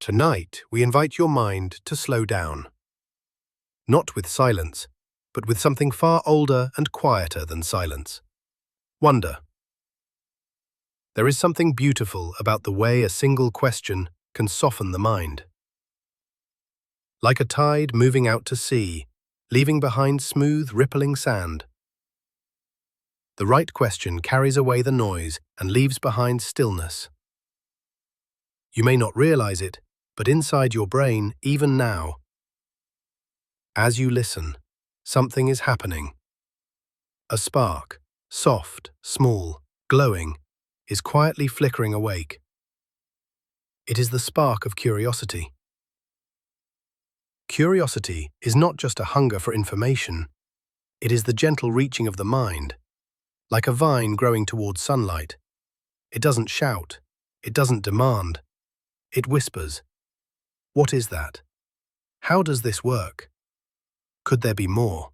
Tonight, we invite your mind to slow down. Not with silence, but with something far older and quieter than silence. Wonder. There is something beautiful about the way a single question can soften the mind. Like a tide moving out to sea, leaving behind smooth, rippling sand. The right question carries away the noise and leaves behind stillness. You may not realize it, but inside your brain, even now, as you listen, something is happening. A spark, soft, small, glowing, is quietly flickering awake. It is the spark of curiosity. Curiosity is not just a hunger for information. It is the gentle reaching of the mind, like a vine growing towards sunlight. It doesn't shout. It doesn't demand. It whispers. What is that? How does this work? Could there be more?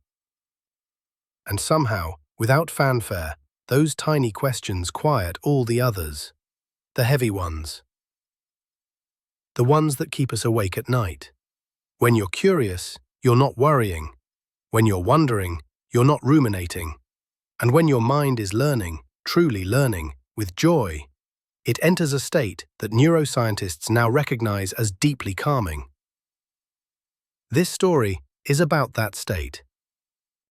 And somehow, without fanfare, those tiny questions quiet all the others, the heavy ones. The ones that keep us awake at night. When you're curious, you're not worrying. When you're wondering, you're not ruminating. And when your mind is learning, truly learning, with joy, it enters a state that neuroscientists now recognize as deeply calming. This story is about that state,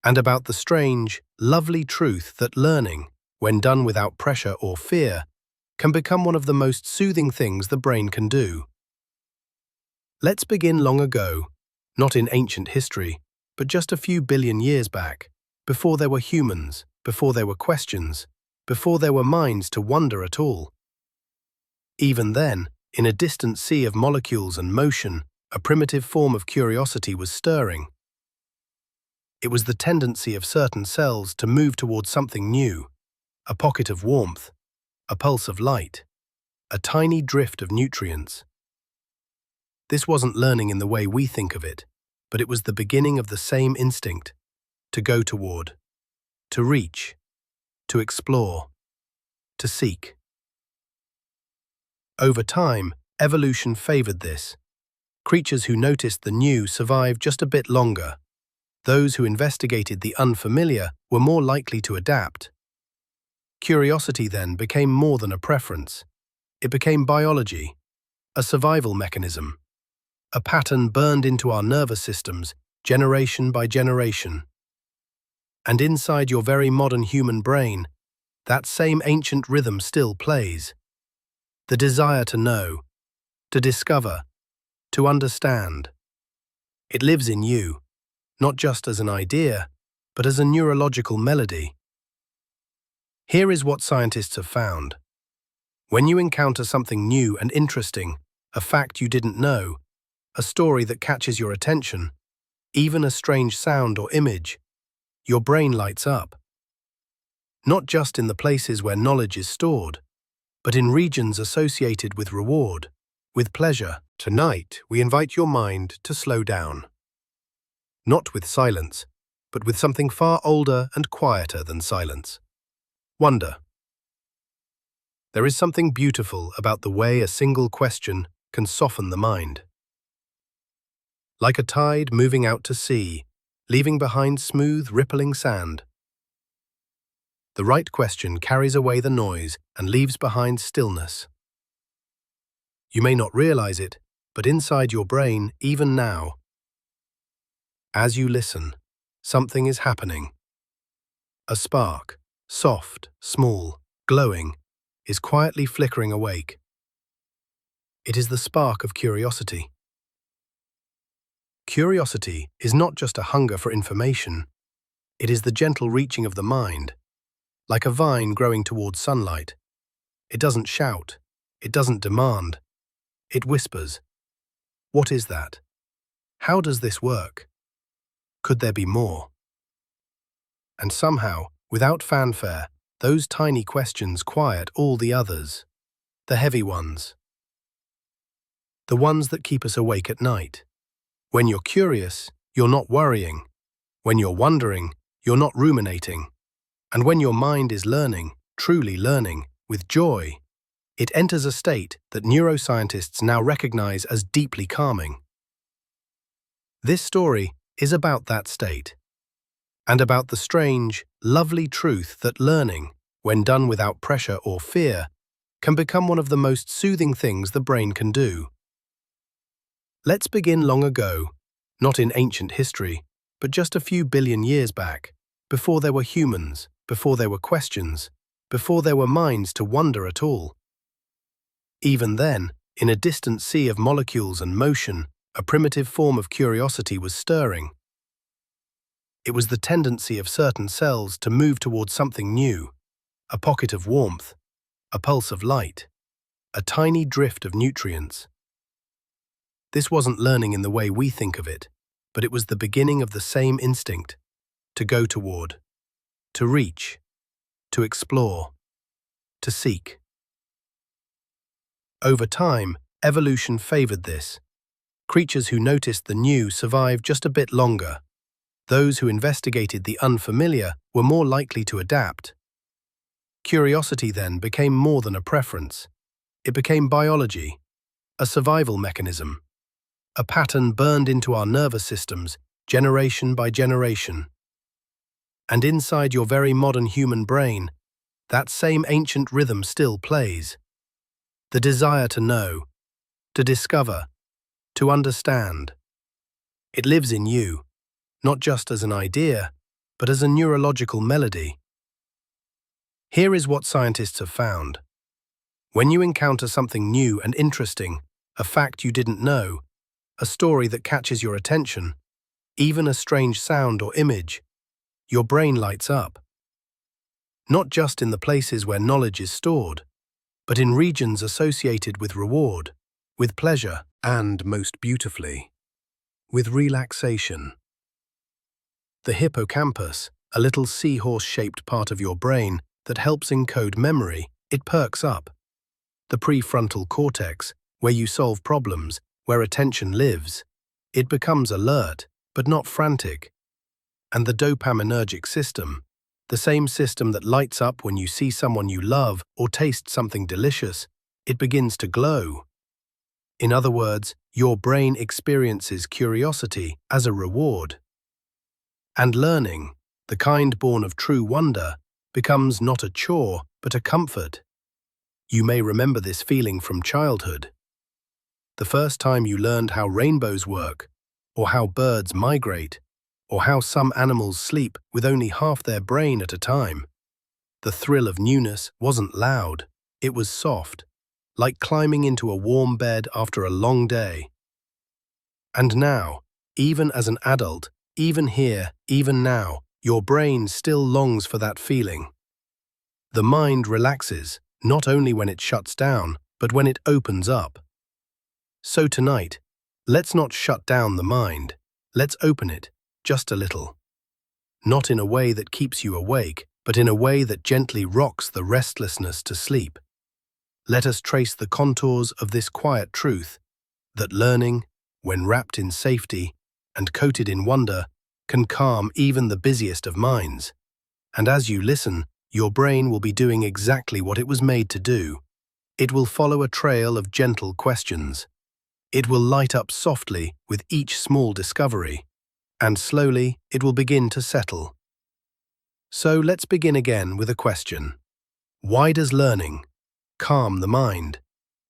and about the strange, lovely truth that learning, when done without pressure or fear, can become one of the most soothing things the brain can do. Let's begin long ago, not in ancient history, but just a few billion years back, before there were humans, before there were questions, before there were minds to wonder at all. Even then, in a distant sea of molecules and motion, a primitive form of curiosity was stirring. It was the tendency of certain cells to move towards something new, a pocket of warmth, a pulse of light, a tiny drift of nutrients. This wasn't learning in the way we think of it, but it was the beginning of the same instinct, to go toward, to reach, to explore, to seek. Over time, evolution favored this. Creatures who noticed the new survived just a bit longer. Those who investigated the unfamiliar were more likely to adapt. Curiosity then became more than a preference. It became biology, a survival mechanism, a pattern burned into our nervous systems, generation by generation. And inside your very modern human brain, that same ancient rhythm still plays. The desire to know, to discover, to understand. It lives in you, not just as an idea, but as a neurological melody. Here is what scientists have found. When you encounter something new and interesting, a fact you didn't know, a story that catches your attention, even a strange sound or image, your brain lights up. Not just in the places where knowledge is stored, but in regions associated with reward, with pleasure. Tonight, we invite your mind to slow down. Not with silence, but with something far older and quieter than silence. Wonder. There is something beautiful about the way a single question can soften the mind. Like a tide moving out to sea, leaving behind smooth, rippling sand. The right question carries away the noise and leaves behind stillness. You may not realize it, but inside your brain, even now, as you listen, something is happening. A spark, soft, small, glowing, is quietly flickering awake. It is the spark of curiosity. Curiosity is not just a hunger for information. It is the gentle reaching of the mind, like a vine growing towards sunlight. It doesn't shout. It doesn't demand. It whispers. What is that? How does this work? Could there be more? And somehow, without fanfare, those tiny questions quiet all the others, the heavy ones. The ones that keep us awake at night. When you're curious, you're not worrying. When you're wondering, you're not ruminating. And when your mind is learning, truly learning, with joy, It enters a state that neuroscientists now recognize as deeply calming. This story is about that state, and about the strange, lovely truth that learning, when done without pressure or fear, can become one of the most soothing things the brain can do. Let's begin long ago, not in ancient history, but just a few billion years back, before there were humans, before there were questions, before there were minds to wonder at all. Even then, in a distant sea of molecules and motion, a primitive form of curiosity was stirring. It was the tendency of certain cells to move towards something new, a pocket of warmth, a pulse of light, a tiny drift of nutrients. This wasn't learning in the way we think of it, but it was the beginning of the same instinct, to go toward, to reach, to explore, to seek. Over time, evolution favored this. Creatures who noticed the new survived just a bit longer. Those who investigated the unfamiliar were more likely to adapt. Curiosity then became more than a preference. It became biology, a survival mechanism, a pattern burned into our nervous systems, generation by generation. And inside your very modern human brain, that same ancient rhythm still plays. The desire to know, to discover, to understand. It lives in you, not just as an idea, but as a neurological melody. Here is what scientists have found. When you encounter something new and interesting, a fact you didn't know, a story that catches your attention, even a strange sound or image, your brain lights up. Not just in the places where knowledge is stored, but in regions associated with reward, with pleasure, and, most beautifully, with relaxation. The hippocampus, a little seahorse-shaped part of your brain that helps encode memory, it perks up. The prefrontal cortex, where you solve problems, where attention lives, it becomes alert, but not frantic. And the dopaminergic system, the same system that lights up when you see someone you love or taste something delicious, it begins to glow. In other words, your brain experiences curiosity as a reward. And learning, the kind born of true wonder, becomes not a chore, but a comfort. You may remember this feeling from childhood. The first time you learned how rainbows work, or how birds migrate, or how some animals sleep with only half their brain at a time. The thrill of newness wasn't loud, it was soft, like climbing into a warm bed after a long day. And now, even as an adult, even here, even now, your brain still longs for that feeling. The mind relaxes, not only when it shuts down, but when it opens up. So tonight, let's not shut down the mind, let's open it, just a little. Not in a way that keeps you awake, but in a way that gently rocks the restlessness to sleep. Let us trace the contours of this quiet truth, that learning, when wrapped in safety and coated in wonder, can calm even the busiest of minds. And as you listen, your brain will be doing exactly what it was made to do. It will follow a trail of gentle questions. It will light up softly with each small discovery, and slowly it will begin to settle. So let's begin again with a question. Why does learning calm the mind?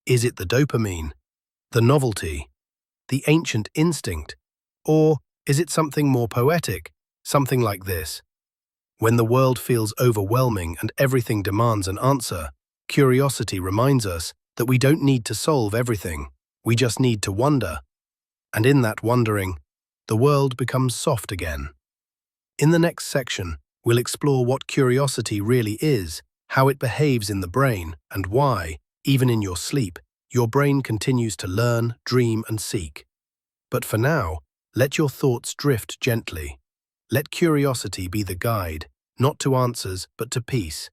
Is it the dopamine, the novelty, the ancient instinct, or is it something more poetic, something like this? When the world feels overwhelming and everything demands an answer, curiosity reminds us that we don't need to solve everything, we just need to wonder. And in that wondering, the world becomes soft again. In the next section, we'll explore what curiosity really is, how it behaves in the brain, and why, even in your sleep, your brain continues to learn, dream, and seek. But for now, let your thoughts drift gently. Let curiosity be the guide, not to answers, but to peace.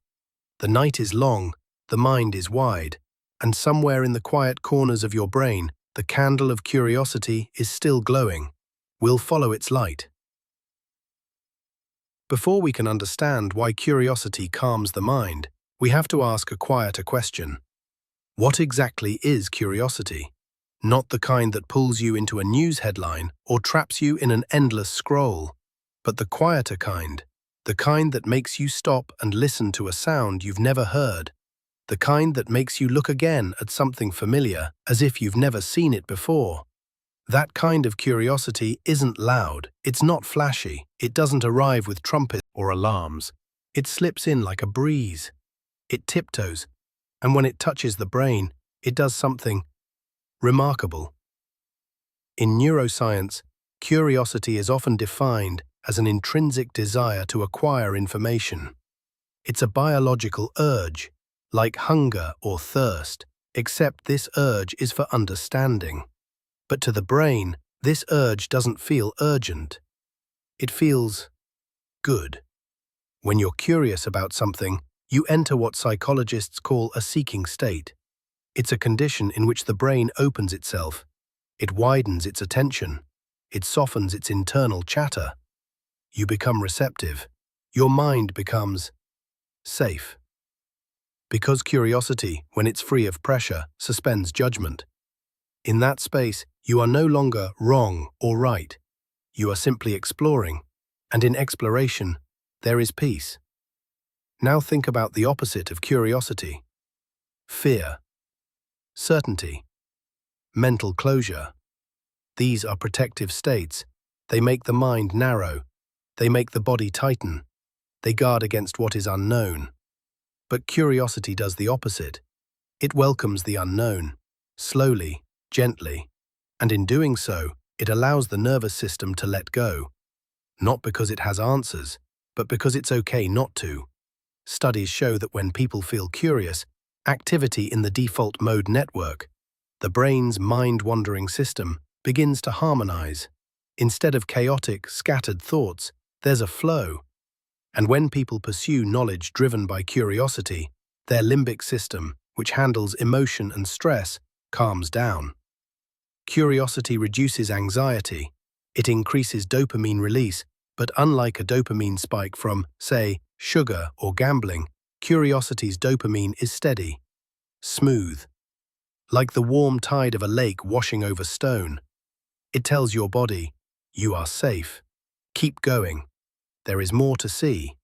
The night is long, the mind is wide, and somewhere in the quiet corners of your brain, the candle of curiosity is still glowing. We'll follow its light. Before we can understand why curiosity calms the mind, we have to ask a quieter question. What exactly is curiosity? Not the kind that pulls you into a news headline or traps you in an endless scroll, but the quieter kind, the kind that makes you stop and listen to a sound you've never heard, the kind that makes you look again at something familiar as if you've never seen it before. That kind of curiosity isn't loud, it's not flashy, it doesn't arrive with trumpets or alarms. It slips in like a breeze. It tiptoes, and when it touches the brain, it does something remarkable. In neuroscience, curiosity is often defined as an intrinsic desire to acquire information. It's a biological urge, like hunger or thirst, except this urge is for understanding. But to the brain, this urge doesn't feel urgent. It feels good. When you're curious about something, you enter what psychologists call a seeking state. It's a condition in which the brain opens itself. It widens its attention. It softens its internal chatter. You become receptive. Your mind becomes safe. Because curiosity, when it's free of pressure, suspends judgment. In that space, you are no longer wrong or right. You are simply exploring, and in exploration, there is peace. Now think about the opposite of curiosity. Fear, certainty, mental closure. These are protective states. They make the mind narrow. They make the body tighten. They guard against what is unknown. But curiosity does the opposite. It welcomes the unknown, slowly, gently, and in doing so, it allows the nervous system to let go. Not because it has answers, but because it's okay not to. Studies show that when people feel curious, activity in the default mode network, the brain's mind-wandering system, begins to harmonize. Instead of chaotic, scattered thoughts, there's a flow. And when people pursue knowledge driven by curiosity, their limbic system, which handles emotion and stress, calms down. Curiosity reduces anxiety. It increases dopamine release, but unlike a dopamine spike from, say, sugar or gambling, curiosity's dopamine is steady, smooth, like the warm tide of a lake washing over stone. It tells your body, you are safe. Keep going. There is more to see.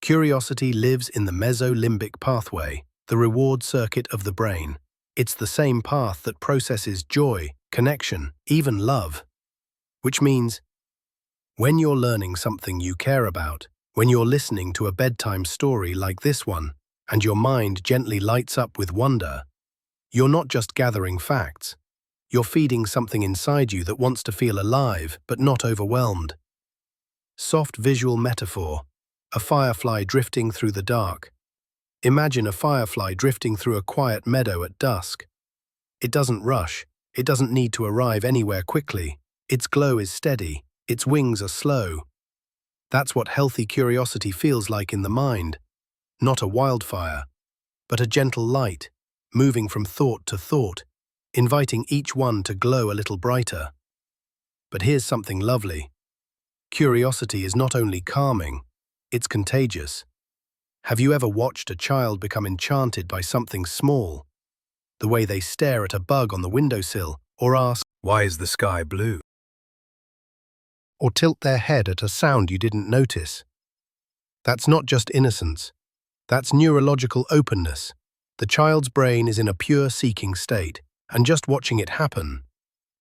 Curiosity lives in the mesolimbic pathway, the reward circuit of the brain. It's the same path that processes joy, connection, even love. Which means, when you're learning something you care about, when you're listening to a bedtime story like this one, and your mind gently lights up with wonder, you're not just gathering facts. You're feeding something inside you that wants to feel alive but not overwhelmed. Soft visual metaphor, a firefly drifting through the dark. Imagine a firefly drifting through a quiet meadow at dusk. It doesn't rush. It doesn't need to arrive anywhere quickly. Its glow is steady. Its wings are slow. That's what healthy curiosity feels like in the mind. Not a wildfire, but a gentle light, moving from thought to thought, inviting each one to glow a little brighter. But here's something lovely. Curiosity is not only calming, it's contagious. Have you ever watched a child become enchanted by something small? The way they stare at a bug on the windowsill, or ask, "Why is the sky blue?" Or tilt their head at a sound you didn't notice. That's not just innocence. That's neurological openness. The child's brain is in a pure seeking state, and just watching it happen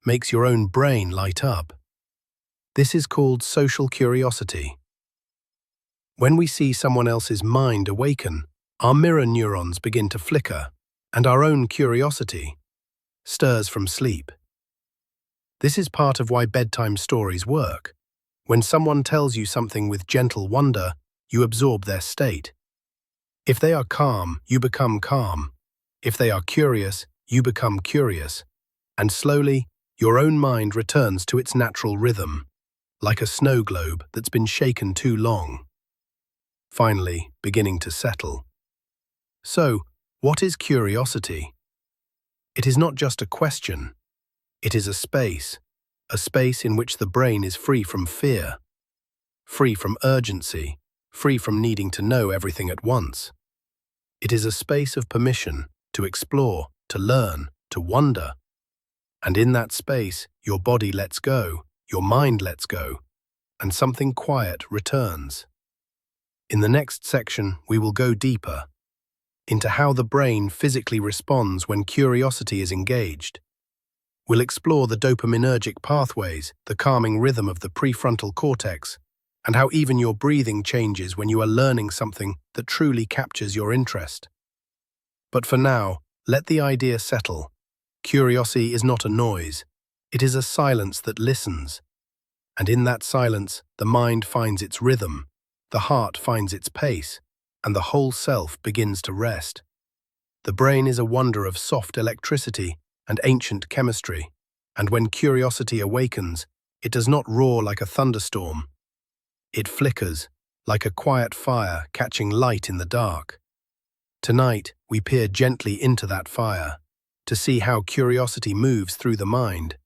makes your own brain light up. This is called social curiosity. When we see someone else's mind awaken, our mirror neurons begin to flicker, and our own curiosity stirs from sleep. This is part of why bedtime stories work. When someone tells you something with gentle wonder, you absorb their state. If they are calm, you become calm. If they are curious, you become curious. And slowly, your own mind returns to its natural rhythm, like a snow globe that's been shaken too long, finally beginning to settle. So, what is curiosity? It is not just a question. It is a space in which the brain is free from fear, free from urgency, free from needing to know everything at once. It is a space of permission to explore, to learn, to wonder. And in that space, your body lets go, your mind lets go, and something quiet returns. In the next section, we will go deeper into how the brain physically responds when curiosity is engaged. We'll explore the dopaminergic pathways, the calming rhythm of the prefrontal cortex, and how even your breathing changes when you are learning something that truly captures your interest. But for now, let the idea settle. Curiosity is not a noise. It is a silence that listens. And in that silence, the mind finds its rhythm, the heart finds its pace, and the whole self begins to rest. The brain is a wonder of soft electricity and ancient chemistry, and when curiosity awakens, it does not roar like a thunderstorm. It flickers, like a quiet fire catching light in the dark. Tonight, we peer gently into that fire, to see how curiosity moves through the mind,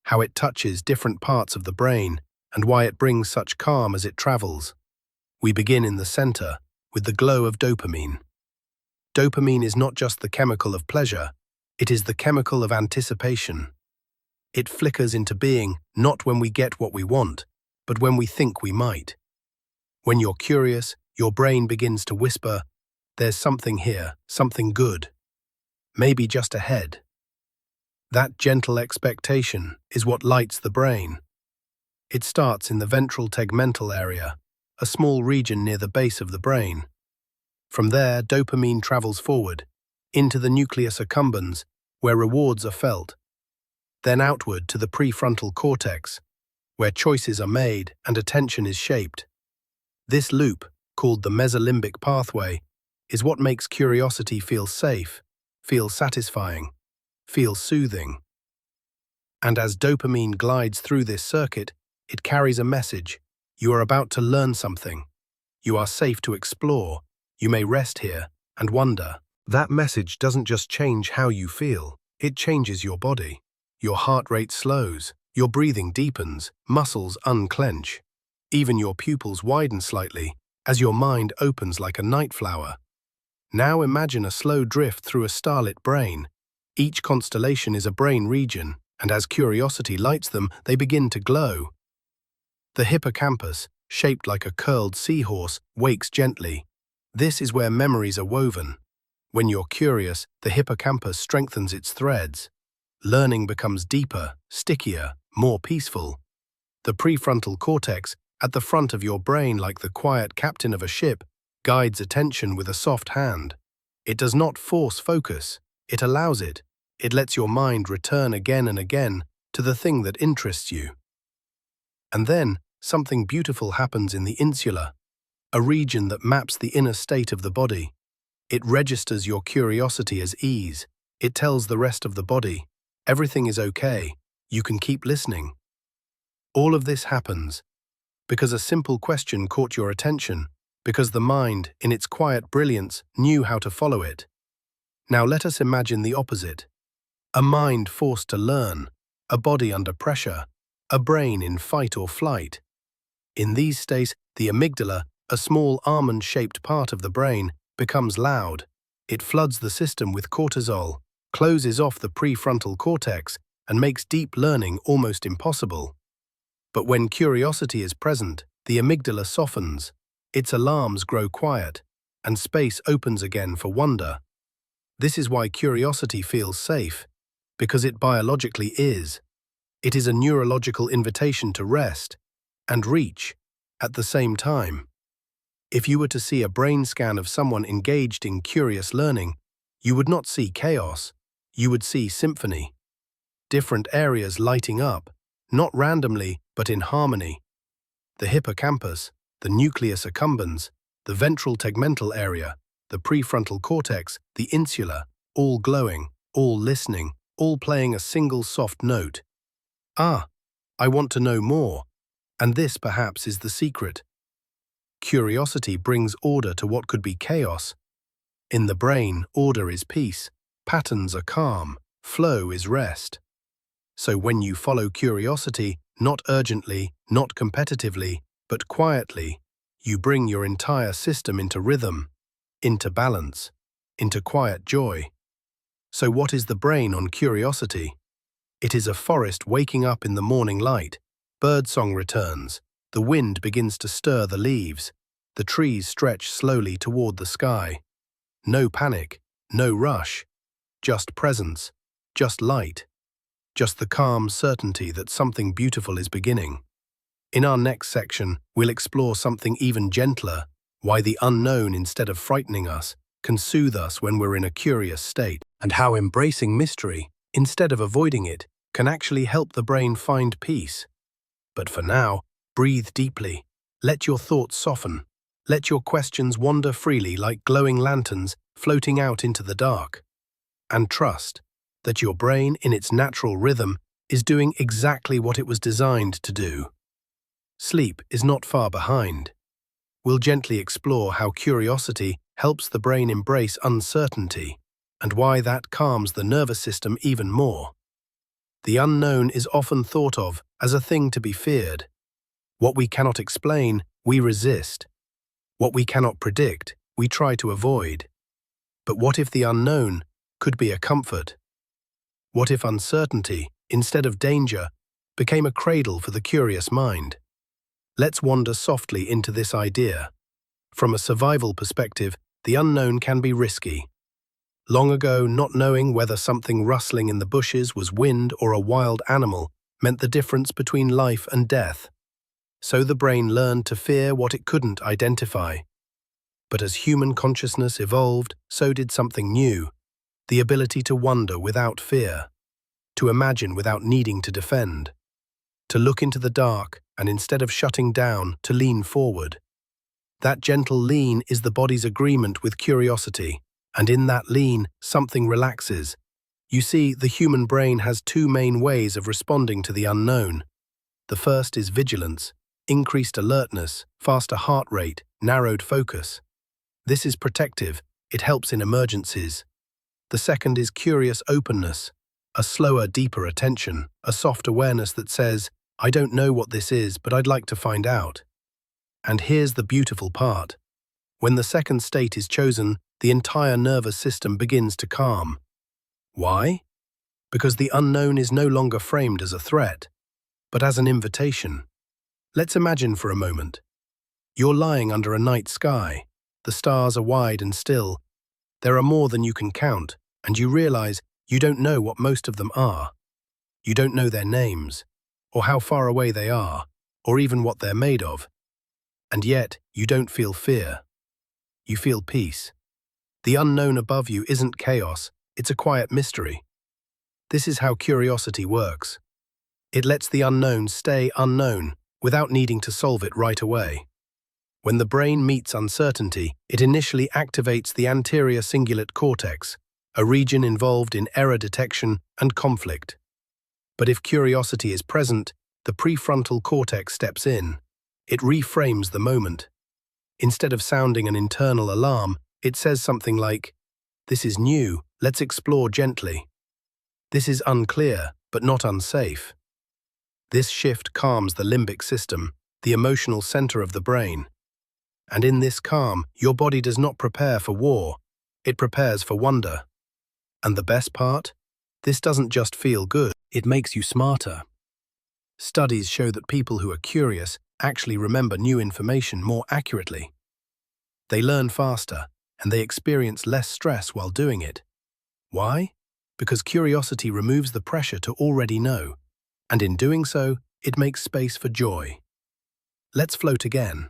how it touches different parts of the brain, and why it brings such calm as it travels. We begin in the center, with the glow of dopamine. Dopamine is not just the chemical of pleasure, it is the chemical of anticipation. It flickers into being not when we get what we want, but when we think we might. When you're curious, your brain begins to whisper, "There's something here, something good. Maybe just ahead." That gentle expectation is what lights the brain. It starts in the ventral tegmental area, a small region near the base of the brain. From there, dopamine travels forward, into the nucleus accumbens, where rewards are felt, then outward to the prefrontal cortex, where choices are made and attention is shaped. This loop, called the mesolimbic pathway, is what makes curiosity feel safe, feel satisfying, feel soothing. And as dopamine glides through this circuit, it carries a message. You are about to learn something. You are safe to explore. You may rest here and wonder. That message doesn't just change how you feel, it changes your body. Your heart rate slows, your breathing deepens, muscles unclench. Even your pupils widen slightly as your mind opens like a night flower. Now imagine a slow drift through a starlit brain. Each constellation is a brain region, and as curiosity lights them, they begin to glow. The hippocampus, shaped like a curled seahorse, wakes gently. This is where memories are woven. When you're curious, the hippocampus strengthens its threads. Learning becomes deeper, stickier, more peaceful. The prefrontal cortex, at the front of your brain like the quiet captain of a ship, guides attention with a soft hand. It does not force focus, it allows it. It lets your mind return again and again to the thing that interests you. And then, something beautiful happens in the insula, a region that maps the inner state of the body. It registers your curiosity as ease. It tells the rest of the body, everything is okay, you can keep listening. All of this happens because a simple question caught your attention, because the mind, in its quiet brilliance, knew how to follow it. Now let us imagine the opposite. A mind forced to learn, a body under pressure, a brain in fight or flight. In these states, the amygdala, a small almond-shaped part of the brain, becomes loud. It floods the system with cortisol, closes off the prefrontal cortex, and makes deep learning almost impossible. But when curiosity is present, the amygdala softens, its alarms grow quiet, and space opens again for wonder. This is why curiosity feels safe, because it biologically is. It is a neurological invitation to rest and reach at the same time. If you were to see a brain scan of someone engaged in curious learning, you would not see chaos, you would see symphony. Different areas lighting up, not randomly, but in harmony. The hippocampus, the nucleus accumbens, the ventral tegmental area, the prefrontal cortex, the insula, all glowing, all listening, all playing a single soft note. Ah, I want to know more, and this perhaps is the secret. Curiosity brings order to what could be chaos. In the brain, order is peace, patterns are calm, flow is rest. So when you follow curiosity, not urgently, not competitively, but quietly, you bring your entire system into rhythm, into balance, into quiet joy. So what is the brain on curiosity? It is a forest waking up in the morning light. Birdsong returns. The wind begins to stir the leaves. The trees stretch slowly toward the sky. No panic, no rush. Just presence, just light. Just the calm certainty that something beautiful is beginning. In our next section, we'll explore something even gentler, why the unknown, instead of frightening us, can soothe us when we're in a curious state, and how embracing mystery, instead of avoiding it, can actually help the brain find peace. But for now, breathe deeply. Let your thoughts soften. Let your questions wander freely like glowing lanterns floating out into the dark. And trust that your brain, in its natural rhythm, is doing exactly what it was designed to do. Sleep is not far behind. We'll gently explore how curiosity helps the brain embrace uncertainty, and why that calms the nervous system even more. The unknown is often thought of as a thing to be feared. What we cannot explain, we resist. What we cannot predict, we try to avoid. But what if the unknown could be a comfort? What if uncertainty, instead of danger, became a cradle for the curious mind? Let's wander softly into this idea. From a survival perspective, the unknown can be risky. Long ago, not knowing whether something rustling in the bushes was wind or a wild animal meant the difference between life and death. So the brain learned to fear what it couldn't identify. But as human consciousness evolved, so did something new: the ability to wonder without fear, to imagine without needing to defend, to look into the dark and, instead of shutting down, to lean forward. That gentle lean is the body's agreement with curiosity, and in that lean, something relaxes. You see, the human brain has two main ways of responding to the unknown. The first is vigilance, increased alertness, faster heart rate, narrowed focus. This is protective, it helps in emergencies. The second is curious openness, a slower, deeper attention, a soft awareness that says, "I don't know what this is, but I'd like to find out." And here's the beautiful part. When the second state is chosen, the entire nervous system begins to calm. Why? Because the unknown is no longer framed as a threat, but as an invitation. Let's imagine for a moment. You're lying under a night sky. The stars are wide and still. There are more than you can count, and you realize you don't know what most of them are. You don't know their names, or how far away they are, or even what they're made of. And yet, you don't feel fear. You feel peace. The unknown above you isn't chaos, it's a quiet mystery. This is how curiosity works. It lets the unknown stay unknown without needing to solve it right away. When the brain meets uncertainty, it initially activates the anterior cingulate cortex, a region involved in error detection and conflict. But if curiosity is present, the prefrontal cortex steps in. It reframes the moment. Instead of sounding an internal alarm, it says something like, "This is new, let's explore gently. This is unclear, but not unsafe." This shift calms the limbic system, the emotional center of the brain. And in this calm, your body does not prepare for war, it prepares for wonder. And the best part? This doesn't just feel good, it makes you smarter. Studies show that people who are curious actually remember new information more accurately. They learn faster, and they experience less stress while doing it. Why? Because curiosity removes the pressure to already know, and in doing so, it makes space for joy. Let's float again.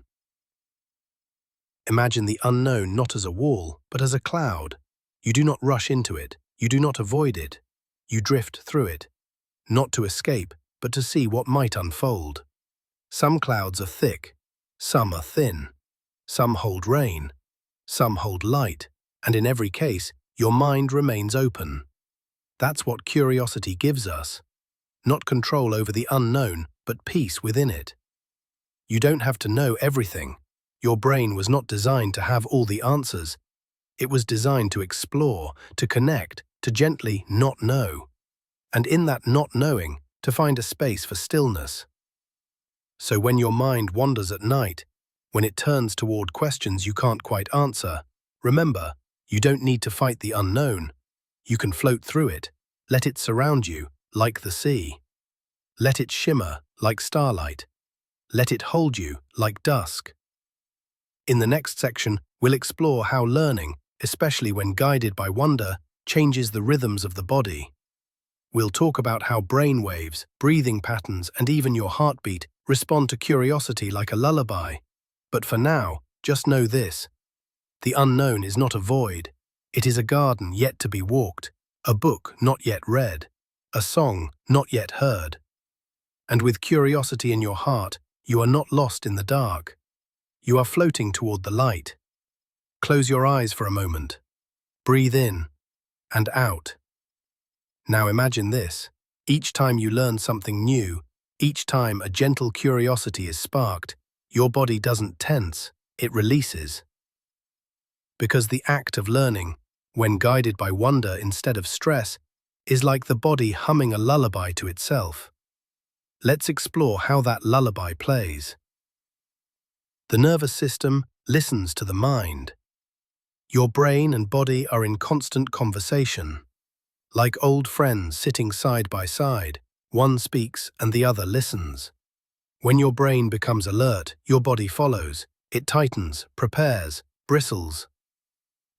Imagine the unknown not as a wall, but as a cloud. You do not rush into it, you do not avoid it. You drift through it, not to escape, but to see what might unfold. Some clouds are thick, some are thin. Some hold rain, some hold light, and in every case, your mind remains open. That's what curiosity gives us. Not control over the unknown, but peace within it. You don't have to know everything. Your brain was not designed to have all the answers. It was designed to explore, to connect, to gently not know. And in that not knowing, to find a space for stillness. So when your mind wanders at night, when it turns toward questions you can't quite answer, remember, you don't need to fight the unknown. You can float through it, let it surround you, like the sea. Let it shimmer, like starlight. Let it hold you, like dusk. In the next section, we'll explore how learning, especially when guided by wonder, changes the rhythms of the body. We'll talk about how brain waves, breathing patterns, and even your heartbeat respond to curiosity like a lullaby. But for now, just know this. The unknown is not a void. It is a garden yet to be walked, a book not yet read, a song not yet heard. And with curiosity in your heart, you are not lost in the dark. You are floating toward the light. Close your eyes for a moment. Breathe in and out. Now imagine this. Each time you learn something new, each time a gentle curiosity is sparked, your body doesn't tense, it releases. Because the act of learning, when guided by wonder instead of stress, is like the body humming a lullaby to itself. Let's explore how that lullaby plays. The nervous system listens to the mind. Your brain and body are in constant conversation. Like old friends sitting side by side, one speaks and the other listens. When your brain becomes alert, your body follows. It tightens, prepares, bristles.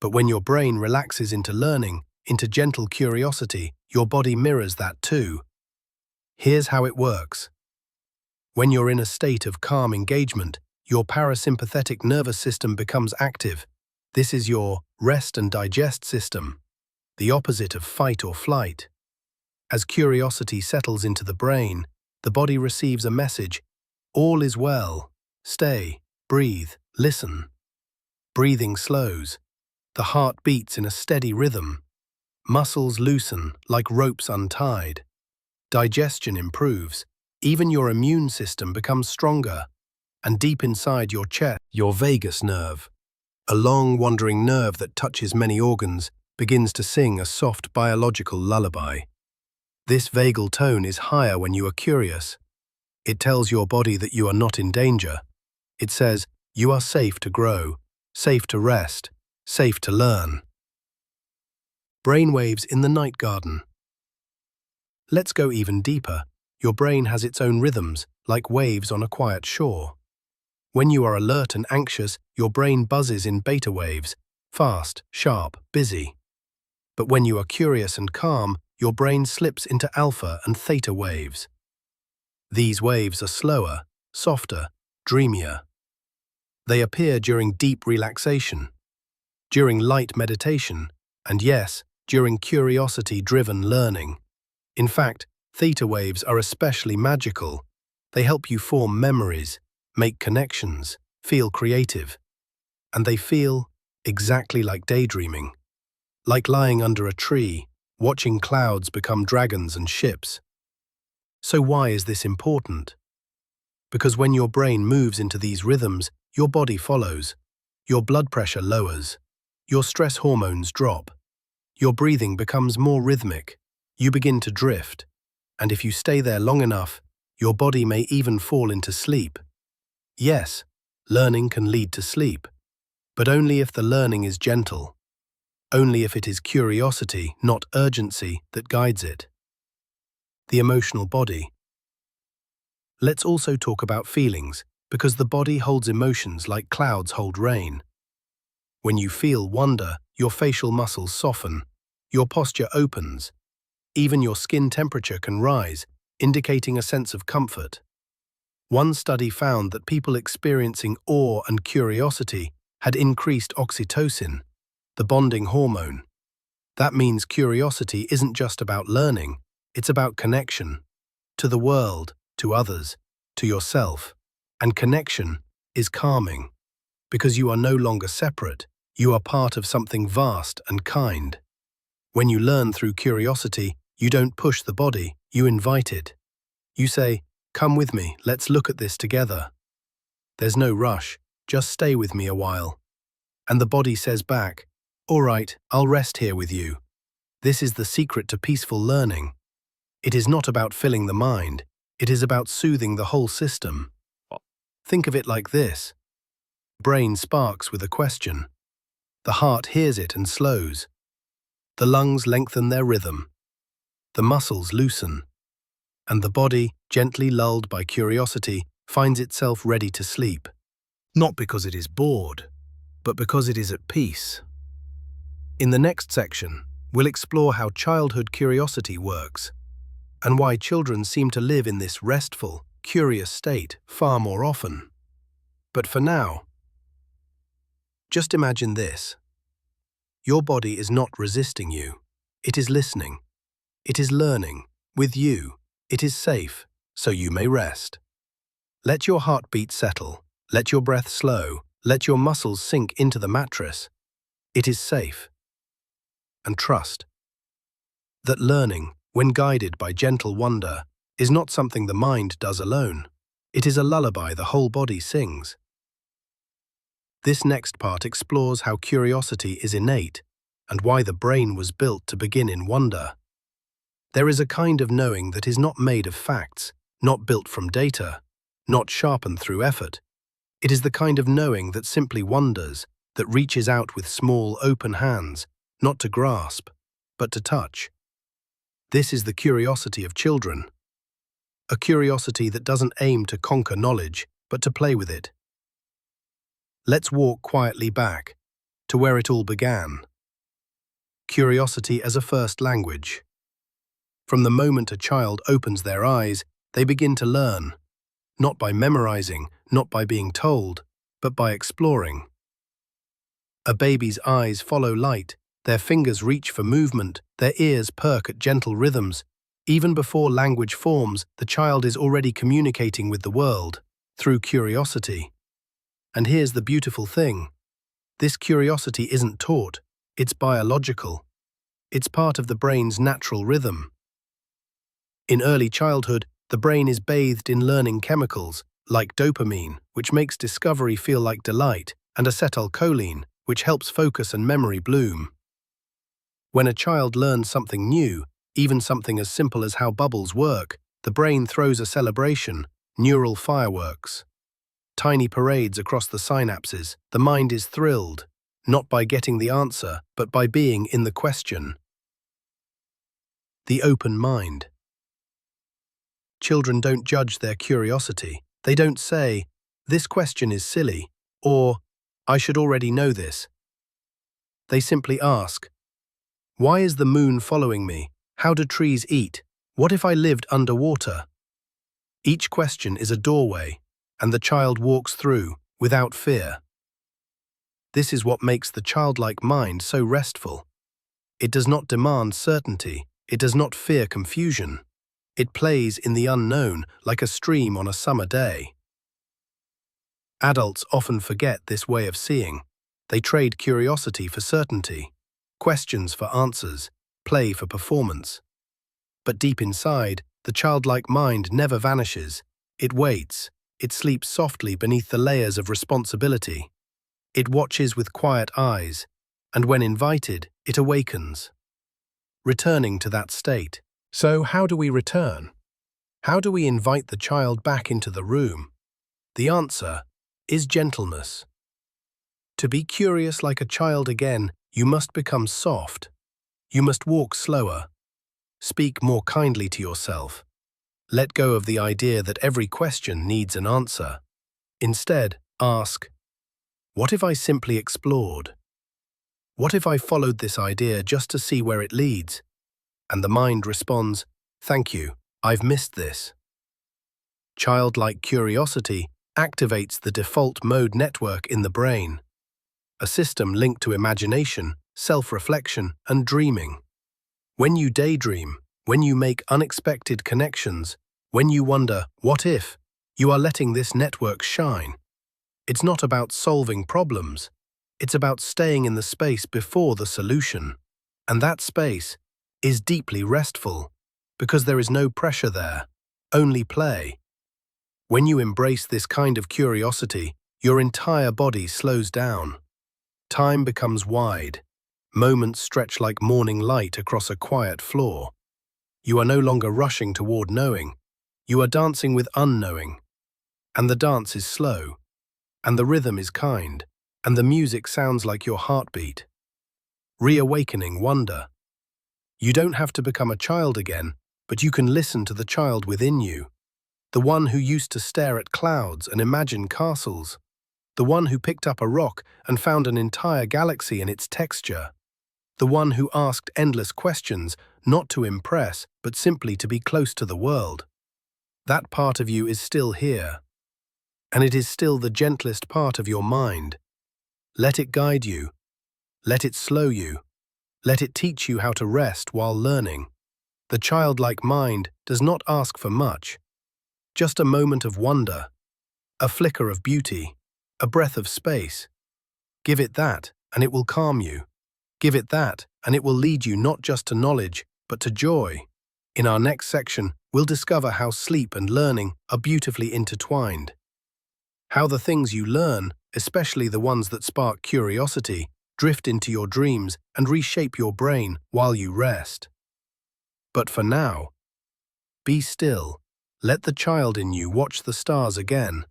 But when your brain relaxes into learning, into gentle curiosity, your body mirrors that too. Here's how it works. When you're in a state of calm engagement, your parasympathetic nervous system becomes active. This is your rest and digest system, the opposite of fight or flight. As curiosity settles into the brain, the body receives a message. All is well. Stay, breathe, listen. Breathing slows. The heart beats in a steady rhythm. Muscles loosen like ropes untied. Digestion improves. Even your immune system becomes stronger. And deep inside your chest, your vagus nerve, a long wandering nerve that touches many organs, begins to sing a soft biological lullaby. This vagal tone is higher when you are curious. It tells your body that you are not in danger. It says, you are safe to grow, safe to rest, safe to learn. Brainwaves in the night garden. Let's go even deeper. Your brain has its own rhythms, like waves on a quiet shore. When you are alert and anxious, your brain buzzes in beta waves, fast, sharp, busy. But when you are curious and calm, your brain slips into alpha and theta waves. These waves are slower, softer, dreamier. They appear during deep relaxation, during light meditation, and yes, during curiosity-driven learning. In fact, theta waves are especially magical. They help you form memories, make connections, feel creative. And they feel exactly like daydreaming. Like lying under a tree, watching clouds become dragons and ships. So why is this important? Because when your brain moves into these rhythms, your body follows. Your blood pressure lowers. Your stress hormones drop. Your breathing becomes more rhythmic. You begin to drift. And if you stay there long enough, your body may even fall into sleep. Yes, learning can lead to sleep, but only if the learning is gentle. Only if it is curiosity, not urgency, that guides it. The emotional body. Let's also talk about feelings, because the body holds emotions like clouds hold rain. When you feel wonder, your facial muscles soften, your posture opens, even your skin temperature can rise, indicating a sense of comfort. One study found that people experiencing awe and curiosity had increased oxytocin, the bonding hormone. That means curiosity isn't just about learning, it's about connection. To the world, to others, to yourself. And connection is calming. Because you are no longer separate, you are part of something vast and kind. When you learn through curiosity, you don't push the body, you invite it. You say, come with me, let's look at this together. There's no rush, just stay with me a while. And the body says back, all right, I'll rest here with you. This is the secret to peaceful learning. It is not about filling the mind, it is about soothing the whole system. Think of it like this. Brain sparks with a question. The heart hears it and slows. The lungs lengthen their rhythm, the muscles loosen, and the body, gently lulled by curiosity, finds itself ready to sleep. Not because it is bored, but because it is at peace. In the next section, we'll explore how childhood curiosity works, and why children seem to live in this restful, curious state far more often. But for now, just imagine this. Your body is not resisting you. It is listening. It is learning. With you, it is safe, so you may rest. Let your heartbeat settle. Let your breath slow. Let your muscles sink into the mattress. It is safe. And trust that learning, when guided by gentle wonder, is not something the mind does alone. It is a lullaby the whole body sings. This next part explores how curiosity is innate and why the brain was built to begin in wonder. There is a kind of knowing that is not made of facts, not built from data, not sharpened through effort. It is the kind of knowing that simply wonders, that reaches out with small, open hands, not to grasp, but to touch. This is the curiosity of children. A curiosity that doesn't aim to conquer knowledge, but to play with it. Let's walk quietly back to where it all began. Curiosity as a first language. From the moment a child opens their eyes, they begin to learn, not by memorizing, not by being told, but by exploring. A baby's eyes follow light, their fingers reach for movement, their ears perk at gentle rhythms. Even before language forms, the child is already communicating with the world, through curiosity. And here's the beautiful thing. This curiosity isn't taught, it's biological. It's part of the brain's natural rhythm. In early childhood, the brain is bathed in learning chemicals, like dopamine, which makes discovery feel like delight, and acetylcholine, which helps focus and memory bloom. When a child learns something new, even something as simple as how bubbles work, the brain throws a celebration, neural fireworks. Tiny parades across the synapses, the mind is thrilled, not by getting the answer, but by being in the question. The open mind. Children don't judge their curiosity. They don't say, "This question is silly," or "I should already know this." They simply ask, "Why is the moon following me? How do trees eat? What if I lived underwater?" Each question is a doorway, and the child walks through, without fear. This is what makes the childlike mind so restful. It does not demand certainty, it does not fear confusion. It plays in the unknown like a stream on a summer day. Adults often forget this way of seeing. They trade curiosity for certainty, questions for answers, play for performance. But deep inside, the childlike mind never vanishes. It waits. It sleeps softly beneath the layers of responsibility. It watches with quiet eyes, and when invited, it awakens, returning to that state. So how do we return? How do we invite the child back into the room? The answer is gentleness. To be curious like a child again, you must become soft. You must walk slower. Speak more kindly to yourself. Let go of the idea that every question needs an answer. Instead, ask, what if I simply explored? What if I followed this idea just to see where it leads? And the mind responds, thank you, I've missed this. Childlike curiosity activates the default mode network in the brain, a system linked to imagination, self-reflection, and dreaming. When you daydream, when you make unexpected connections, when you wonder, what if, you are letting this network shine. It's not about solving problems. It's about staying in the space before the solution. And that space is deeply restful, because there is no pressure there, only play. When you embrace this kind of curiosity, your entire body slows down. Time becomes wide. Moments stretch like morning light across a quiet floor. You are no longer rushing toward knowing. You are dancing with unknowing. And the dance is slow. And the rhythm is kind. And the music sounds like your heartbeat. Reawakening wonder. You don't have to become a child again, but you can listen to the child within you. The one who used to stare at clouds and imagine castles. The one who picked up a rock and found an entire galaxy in its texture. The one who asked endless questions, not to impress, but simply to be close to the world. That part of you is still here. And it is still the gentlest part of your mind. Let it guide you. Let it slow you. Let it teach you how to rest while learning. The childlike mind does not ask for much. Just a moment of wonder, a flicker of beauty, a breath of space. Give it that, and it will calm you. Give it that, and it will lead you not just to knowledge, but to joy. In our next section, we'll discover how sleep and learning are beautifully intertwined. How the things you learn, especially the ones that spark curiosity, drift into your dreams and reshape your brain while you rest. But for now, be still. Let the child in you watch the stars again.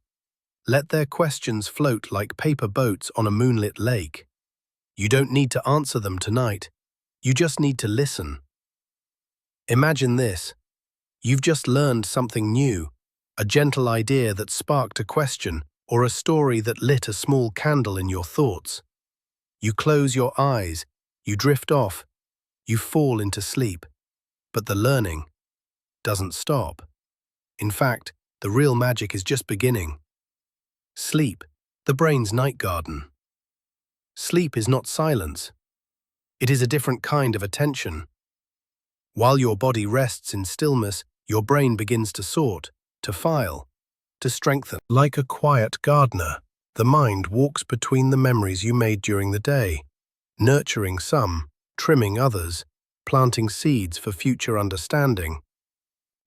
Let their questions float like paper boats on a moonlit lake. You don't need to answer them tonight. You just need to listen. Imagine this. You've just learned something new, a gentle idea that sparked a question, or a story that lit a small candle in your thoughts. You close your eyes, you drift off, you fall into sleep. But the learning doesn't stop. In fact, the real magic is just beginning. Sleep, the brain's night garden. Sleep is not silence. It is a different kind of attention. While your body rests in stillness, your brain begins to sort, to file, to strengthen. Like a quiet gardener, the mind walks between the memories you made during the day, nurturing some, trimming others, planting seeds for future understanding.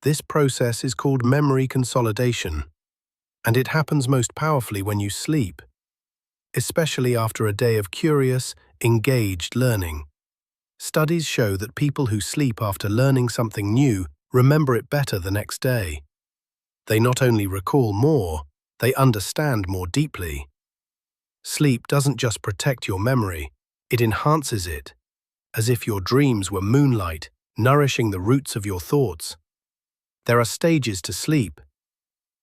This process is called memory consolidation, and it happens most powerfully when you sleep, especially after a day of curious, engaged learning. Studies show that people who sleep after learning something new remember it better the next day. They not only recall more, they understand more deeply. Sleep doesn't just protect your memory, it enhances it, as if your dreams were moonlight, nourishing the roots of your thoughts. There are stages to sleep,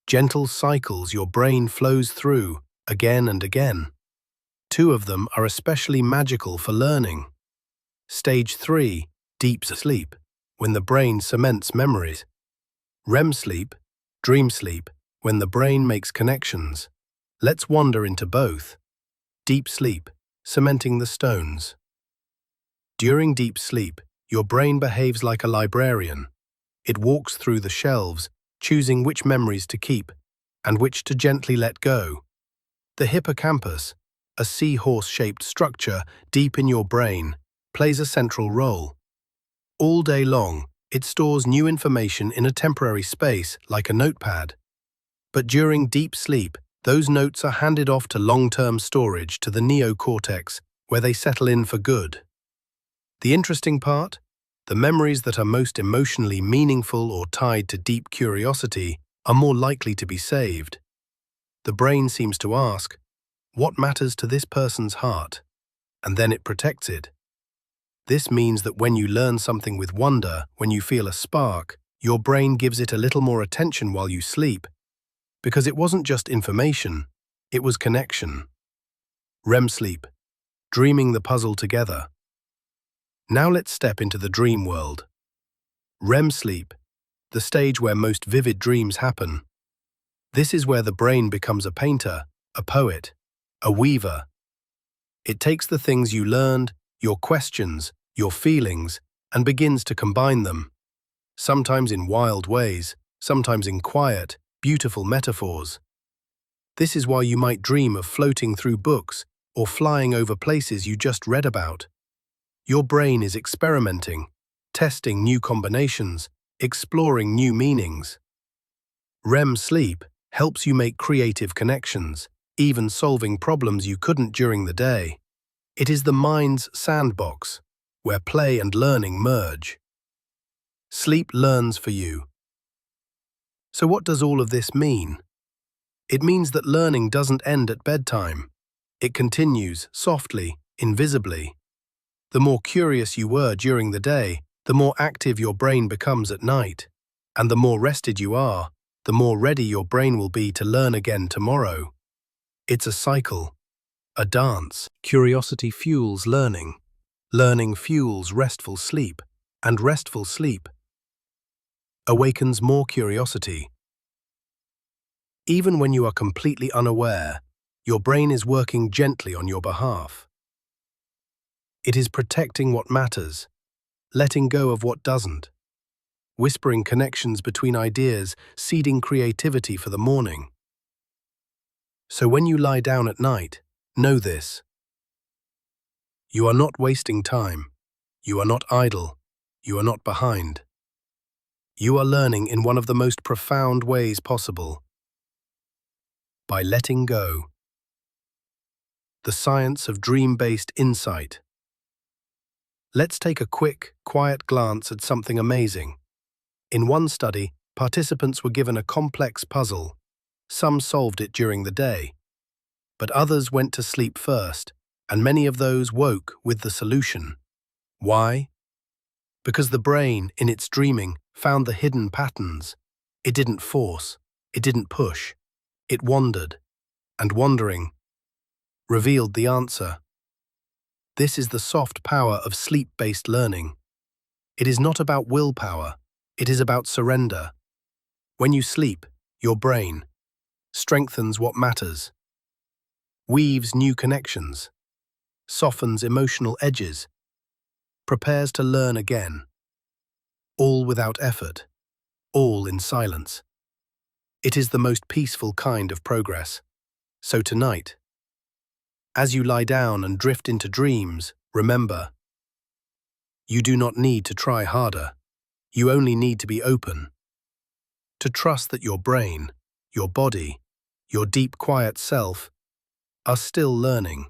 gentle cycles your brain flows through again and again. 2 of them are especially magical for learning. Stage 3, deep sleep, when the brain cements memories. REM sleep, dream sleep, when the brain makes connections. Let's wander into both. Deep sleep, cementing the stones. During deep sleep, your brain behaves like a librarian. It walks through the shelves, choosing which memories to keep and which to gently let go. The hippocampus, a seahorse-shaped structure deep in your brain, plays a central role. All day long, it stores new information in a temporary space like a notepad. But during deep sleep, those notes are handed off to long-term storage to the neocortex, where they settle in for good. The interesting part? The memories that are most emotionally meaningful or tied to deep curiosity are more likely to be saved. The brain seems to ask, what matters to this person's heart? And then it protects it. This means that when you learn something with wonder, when you feel a spark, your brain gives it a little more attention while you sleep. Because it wasn't just information, it was connection. REM sleep, dreaming the puzzle together. Now let's step into the dream world. REM sleep, the stage where most vivid dreams happen. This is where the brain becomes a painter, a poet, a weaver. It takes the things you learned, your questions, your feelings, and begins to combine them. Sometimes in wild ways, sometimes in quiet, beautiful metaphors. This is why you might dream of floating through books or flying over places you just read about. Your brain is experimenting, testing new combinations, exploring new meanings. REM sleep helps you make creative connections, even solving problems you couldn't during the day. It is the mind's sandbox, where play and learning merge. Sleep learns for you. So what does all of this mean? It means that learning doesn't end at bedtime. It continues softly, invisibly. The more curious you were during the day, The more active your brain becomes at night, and the more rested you are, the more ready your brain will be to learn again tomorrow. It's a cycle, a dance. Curiosity fuels learning. Learning fuels restful sleep, and restful sleep awakens more curiosity. Even when you are completely unaware, your brain is working gently on your behalf. It is protecting what matters, letting go of what doesn't, whispering connections between ideas, seeding creativity for the morning. So when you lie down at night, know this. You are not wasting time. You are not idle. You are not behind. You are learning in one of the most profound ways possible. By letting go. The science of dream-based insight. Let's take a quick, quiet glance at something amazing. In one study, participants were given a complex puzzle. Some solved it during the day, but others went to sleep first, and many of those woke with the solution. Why? Because the brain, in its dreaming, found the hidden patterns. It didn't force, it didn't push, it wandered, and wandering revealed the answer. This is the soft power of sleep-based learning. It is not about willpower, it is about surrender. When you sleep, your brain strengthens what matters, weaves new connections, softens emotional edges, prepares to learn again. All without effort, all in silence. It is the most peaceful kind of progress. So tonight, as you lie down and drift into dreams, remember, you do not need to try harder. You only need to be open. To trust that your brain, your body, your deep quiet self are still learning.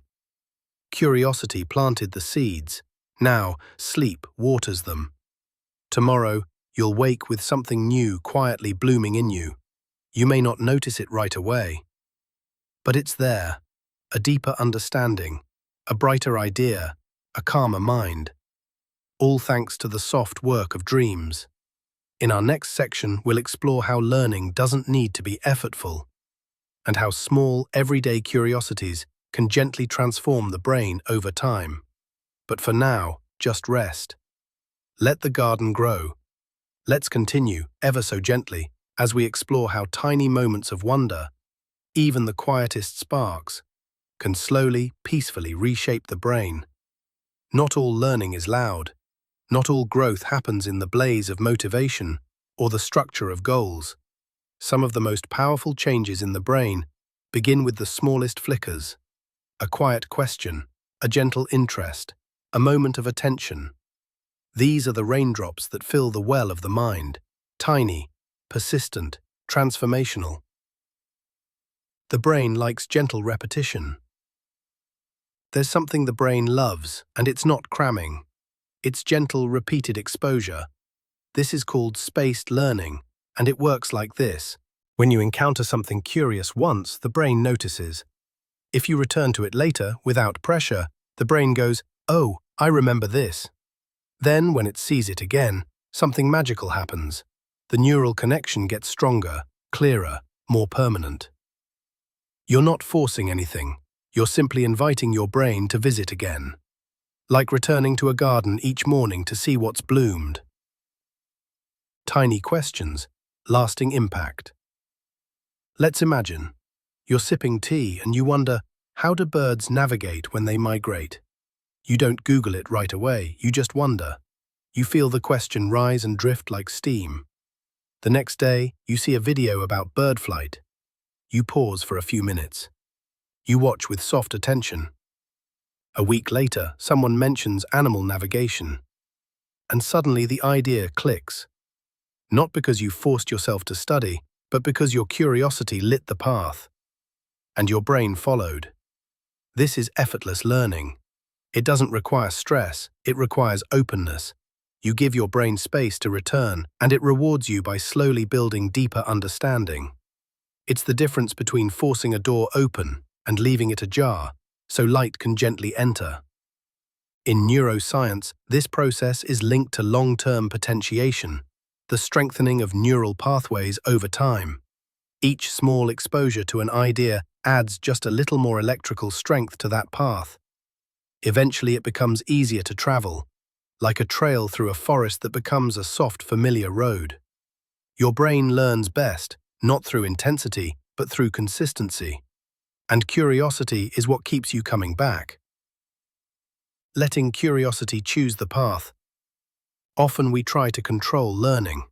Curiosity planted the seeds. Now, sleep waters them. Tomorrow, you'll wake with something new quietly blooming in you. You may not notice it right away, but it's there. A deeper understanding, a brighter idea, a calmer mind. All thanks to the soft work of dreams. In our next section, we'll explore how learning doesn't need to be effortful, and how small, everyday curiosities can gently transform the brain over time. But for now, just rest. Let the garden grow. Let's continue, ever so gently, as we explore how tiny moments of wonder, even the quietest sparks, can slowly, peacefully reshape the brain. Not all learning is loud. Not all growth happens in the blaze of motivation or the structure of goals. Some of the most powerful changes in the brain begin with the smallest flickers. A quiet question, a gentle interest, a moment of attention. These are the raindrops that fill the well of the mind, tiny, persistent, transformational. The brain likes gentle repetition. There's something the brain loves, and it's not cramming. It's gentle, repeated exposure. This is called spaced learning, and it works like this. When you encounter something curious once, the brain notices. If you return to it later, without pressure, the brain goes, "Oh, I remember this." Then, when it sees it again, something magical happens. The neural connection gets stronger, clearer, more permanent. You're not forcing anything. You're simply inviting your brain to visit again. Like returning to a garden each morning to see what's bloomed. Tiny questions, lasting impact. Let's imagine. You're sipping tea and you wonder, how do birds navigate when they migrate? You don't Google it right away, you just wonder. You feel the question rise and drift like steam. The next day, you see a video about bird flight. You pause for a few minutes. You watch with soft attention. A week later, someone mentions animal navigation. And suddenly the idea clicks. Not because you forced yourself to study, but because your curiosity lit the path. And your brain followed. This is effortless learning. It doesn't require stress, it requires openness. You give your brain space to return, and it rewards you by slowly building deeper understanding. It's the difference between forcing a door open and leaving it ajar, so light can gently enter. In neuroscience, this process is linked to long-term potentiation, the strengthening of neural pathways over time. Each small exposure to an idea adds just a little more electrical strength to that path. Eventually it becomes easier to travel, like a trail through a forest that becomes a soft, familiar road. Your brain learns best, not through intensity, but through consistency. And curiosity is what keeps you coming back. Letting curiosity choose the path. Often we try to control learning.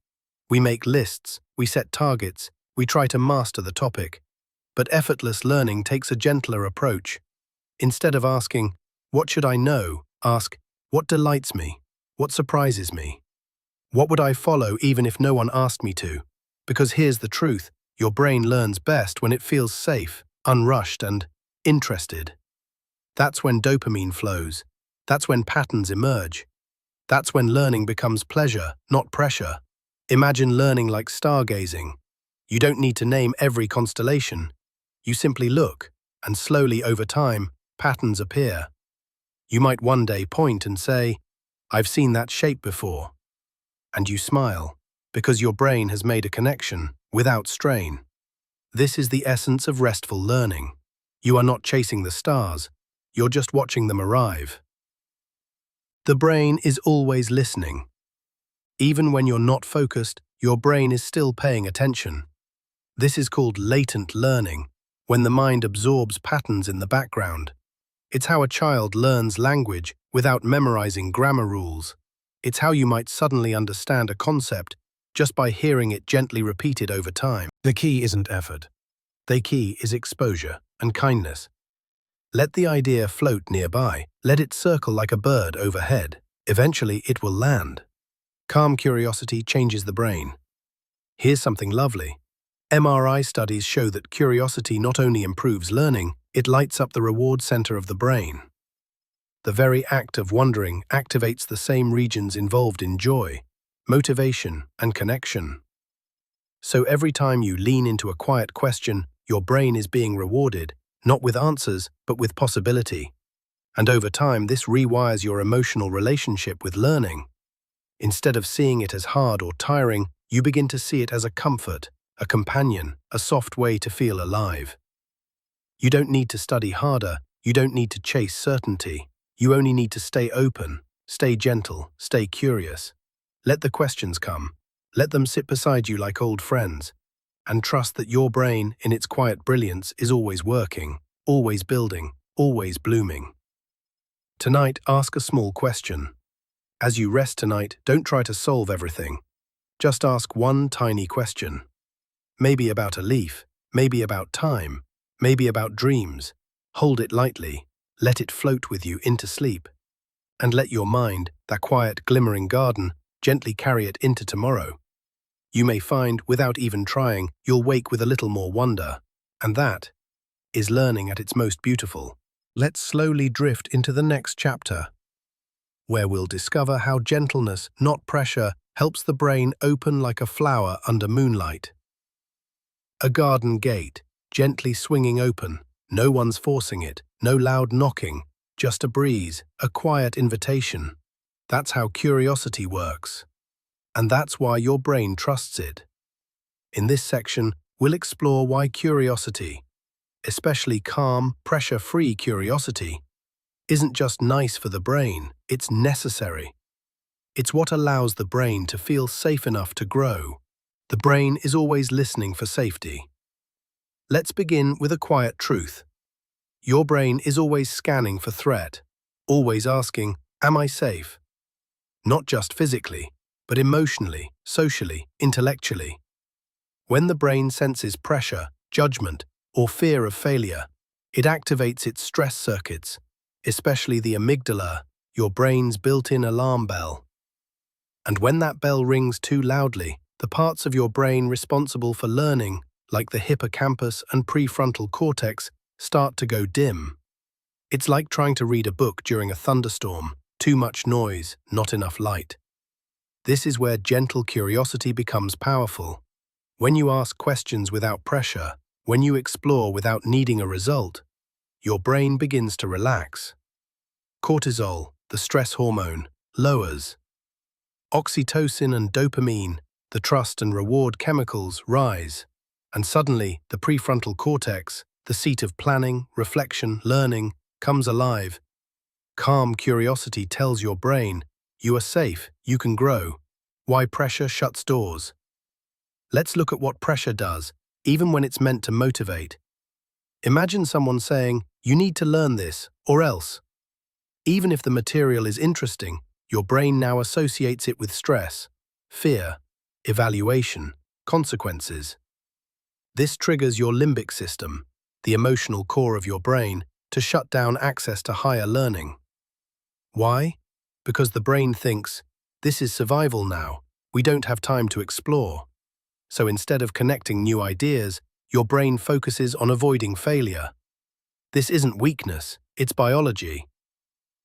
We make lists, we set targets, we try to master the topic. But effortless learning takes a gentler approach. Instead of asking, "What should I know?" ask, "What delights me? What surprises me? What would I follow even if no one asked me to?" Because here's the truth, your brain learns best when it feels safe, unrushed, and interested. That's when dopamine flows. That's when patterns emerge. That's when learning becomes pleasure, not pressure. Imagine learning like stargazing. You don't need to name every constellation. You simply look, and slowly over time, patterns appear. You might one day point and say, "I've seen that shape before." And you smile, because your brain has made a connection, without strain. This is the essence of restful learning. You are not chasing the stars, you're just watching them arrive. The brain is always listening. Even when you're not focused, your brain is still paying attention. This is called latent learning, when the mind absorbs patterns in the background. It's how a child learns language without memorizing grammar rules. It's how you might suddenly understand a concept just by hearing it gently repeated over time. The key isn't effort. The key is exposure and kindness. Let the idea float nearby. Let it circle like a bird overhead. Eventually, it will land. Calm curiosity changes the brain. Here's something lovely. MRI studies show that curiosity not only improves learning, it lights up the reward center of the brain. The very act of wondering activates the same regions involved in joy, motivation, and connection. So every time you lean into a quiet question, your brain is being rewarded, not with answers, but with possibility. And over time, this rewires your emotional relationship with learning. Instead of seeing it as hard or tiring, you begin to see it as a comfort, a companion, a soft way to feel alive. You don't need to study harder, you don't need to chase certainty. You only need to stay open, stay gentle, stay curious. Let the questions come. Let them sit beside you like old friends. And trust that your brain, in its quiet brilliance, is always working, always building, always blooming. Tonight, ask a small question. As you rest tonight, don't try to solve everything. Just ask one tiny question. Maybe about a leaf, maybe about time, maybe about dreams. Hold it lightly. Let it float with you into sleep. And let your mind, that quiet, glimmering garden, gently carry it into tomorrow. You may find, without even trying, you'll wake with a little more wonder. And that is learning at its most beautiful. Let's slowly drift into the next chapter, where we'll discover how gentleness, not pressure, helps the brain open like a flower under moonlight. A garden gate, gently swinging open. No one's forcing it, no loud knocking, just a breeze, a quiet invitation. That's how curiosity works. And that's why your brain trusts it. In this section, we'll explore why curiosity, especially calm, pressure-free curiosity, isn't just nice for the brain, it's necessary. It's what allows the brain to feel safe enough to grow. The brain is always listening for safety. Let's begin with a quiet truth. Your brain is always scanning for threat, always asking, "Am I safe?" Not just physically, but emotionally, socially, intellectually. When the brain senses pressure, judgment, or fear of failure, it activates its stress circuits, especially the amygdala, your brain's built-in alarm bell. And when that bell rings too loudly, the parts of your brain responsible for learning, like the hippocampus and prefrontal cortex, start to go dim. It's like trying to read a book during a thunderstorm, too much noise, not enough light. This is where gentle curiosity becomes powerful. When you ask questions without pressure, when you explore without needing a result, your brain begins to relax. Cortisol, the stress hormone, lowers. Oxytocin and dopamine, the trust and reward chemicals, rise. And suddenly, the prefrontal cortex, the seat of planning, reflection, learning, comes alive. Calm curiosity tells your brain, you are safe, you can grow. Why pressure shuts doors. Let's look at what pressure does, even when it's meant to motivate. Imagine someone saying, you need to learn this, or else. Even if the material is interesting, your brain now associates it with stress, fear, evaluation, consequences. This triggers your limbic system, the emotional core of your brain, to shut down access to higher learning. Why? Because the brain thinks, this is survival now, we don't have time to explore. So instead of connecting new ideas, your brain focuses on avoiding failure. This isn't weakness, it's biology.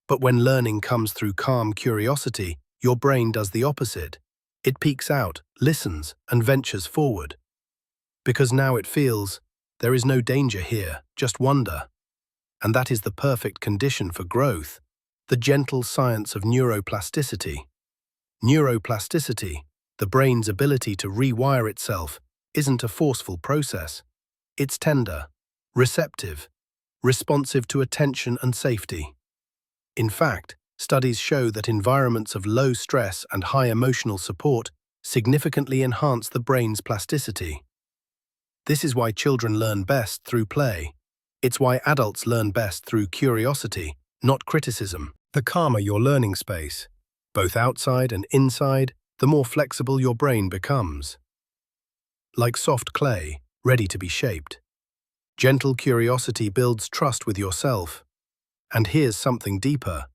But when learning comes through calm curiosity, your brain does the opposite. It peeks out, listens, and ventures forward. Because now it feels, there is no danger here, just wonder. And that is the perfect condition for growth, the gentle science of neuroplasticity. Neuroplasticity, the brain's ability to rewire itself, isn't a forceful process. It's tender, receptive, responsive to attention and safety. In fact, studies show that environments of low stress and high emotional support significantly enhance the brain's plasticity. This is why children learn best through play. It's why adults learn best through curiosity, not criticism. The calmer your learning space, both outside and inside, the more flexible your brain becomes. Like soft clay, ready to be shaped. Gentle curiosity builds trust with yourself. And here's something deeper.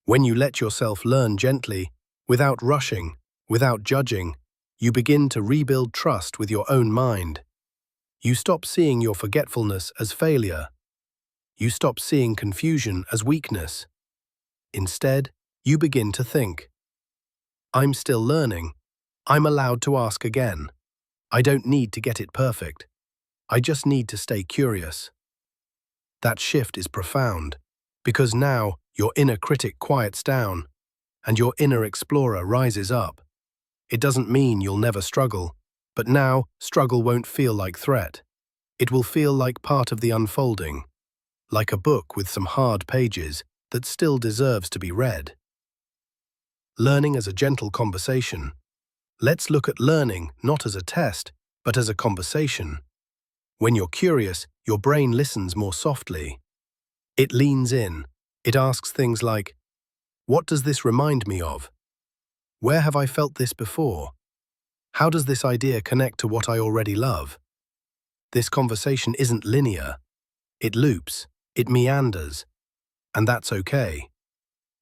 When you let yourself learn gently, without rushing, without judging, you begin to rebuild trust with your own mind. You stop seeing your forgetfulness as failure. You stop seeing confusion as weakness. Instead, you begin to think, I'm still learning. I'm allowed to ask again. I don't need to get it perfect. I just need to stay curious. That shift is profound, because now your inner critic quiets down, and your inner explorer rises up. It doesn't mean you'll never struggle, but now struggle won't feel like threat. It will feel like part of the unfolding, like a book with some hard pages that still deserves to be read. Learning as a gentle conversation. Let's look at learning not as a test, but as a conversation. When you're curious, your brain listens more softly. It leans in. It asks things like, what does this remind me of? Where have I felt this before? How does this idea connect to what I already love? This conversation isn't linear. It loops, it meanders, and that's okay.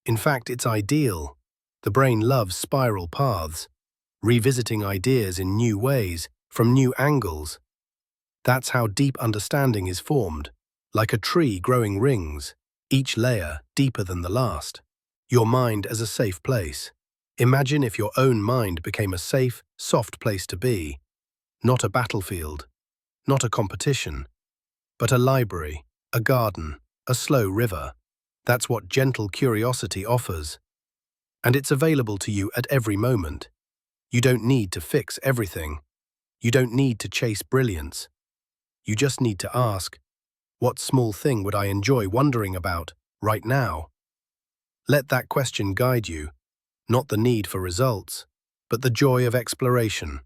In fact, it's ideal. The brain loves spiral paths, revisiting ideas in new ways, from new angles. That's how deep understanding is formed, like a tree growing rings, each layer deeper than the last. Your mind as a safe place. Imagine if your own mind became a safe, soft place to be, not a battlefield, not a competition, but a library, a garden, a slow river. That's what gentle curiosity offers. And it's available to you at every moment. You don't need to fix everything. You don't need to chase brilliance. You just need to ask, what small thing would I enjoy wondering about right now? Let that question guide you, not the need for results, but the joy of exploration.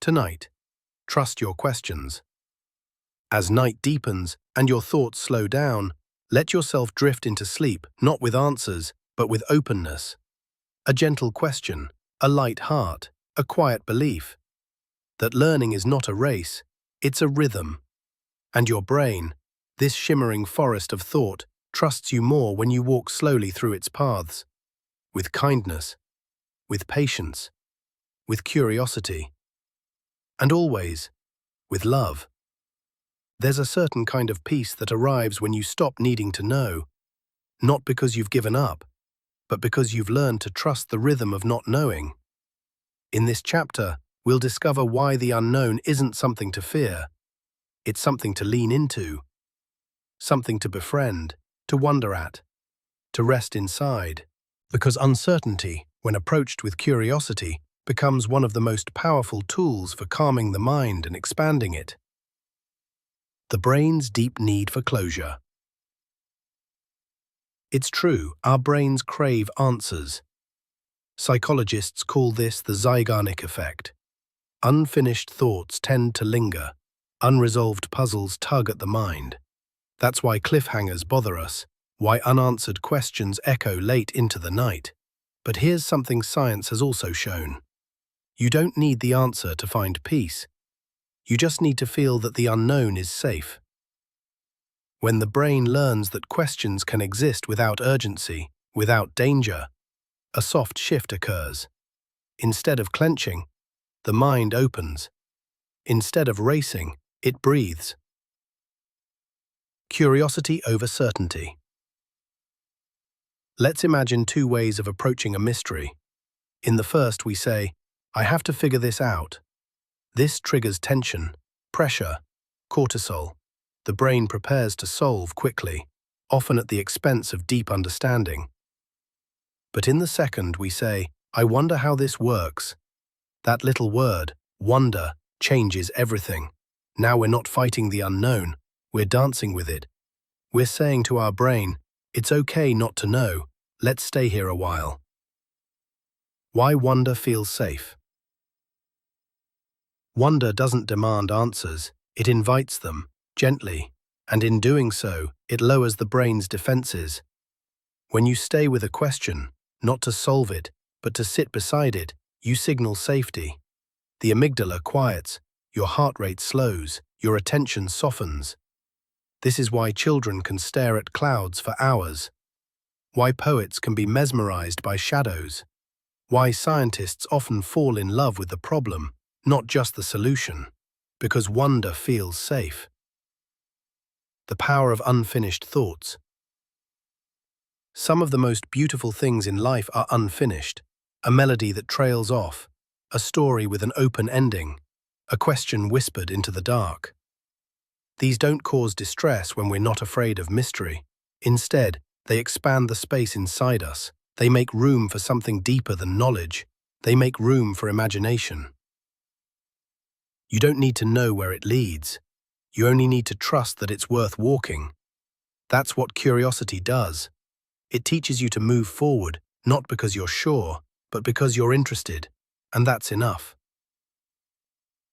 Tonight, trust your questions. As night deepens and your thoughts slow down, let yourself drift into sleep, not with answers, but with openness. A gentle question, a light heart, a quiet belief that learning is not a race, it's a rhythm. And your brain, this shimmering forest of thought, trusts you more when you walk slowly through its paths, with kindness, with patience, with curiosity, and always with love. There's a certain kind of peace that arrives when you stop needing to know, not because you've given up, but because you've learned to trust the rhythm of not knowing. In this chapter, we'll discover why the unknown isn't something to fear. It's something to lean into, something to befriend, to wonder at, to rest inside. Because uncertainty, when approached with curiosity, becomes one of the most powerful tools for calming the mind and expanding it. The brain's deep need for closure. It's true, our brains crave answers. Psychologists call this the Zeigarnik effect. Unfinished thoughts tend to linger. Unresolved puzzles tug at the mind. That's why cliffhangers bother us, why unanswered questions echo late into the night. But here's something science has also shown. You don't need the answer to find peace. You just need to feel that the unknown is safe. When the brain learns that questions can exist without urgency, without danger, a soft shift occurs. Instead of clenching, the mind opens. Instead of racing, it breathes. Curiosity over certainty. Let's imagine two ways of approaching a mystery. In the first, we say, "I have to figure this out." This triggers tension, pressure, cortisol. The brain prepares to solve quickly, often at the expense of deep understanding. But in the second, we say, "I wonder how this works." That little word, wonder, changes everything. Now we're not fighting the unknown, we're dancing with it. We're saying to our brain, "It's okay not to know, let's stay here a while." Why wonder feels safe? Wonder doesn't demand answers, it invites them, gently, and in doing so, it lowers the brain's defenses. When you stay with a question, not to solve it, but to sit beside it, you signal safety. The amygdala quiets, your heart rate slows, your attention softens. This is why children can stare at clouds for hours. Why poets can be mesmerized by shadows. Why scientists often fall in love with the problem, not just the solution. Because wonder feels safe. The power of unfinished thoughts. Some of the most beautiful things in life are unfinished. A melody that trails off, a story with an open ending, a question whispered into the dark. These don't cause distress when we're not afraid of mystery. Instead, they expand the space inside us. They make room for something deeper than knowledge. They make room for imagination. You don't need to know where it leads. You only need to trust that it's worth walking. That's what curiosity does. It teaches you to move forward, not because you're sure, but because you're interested, and that's enough.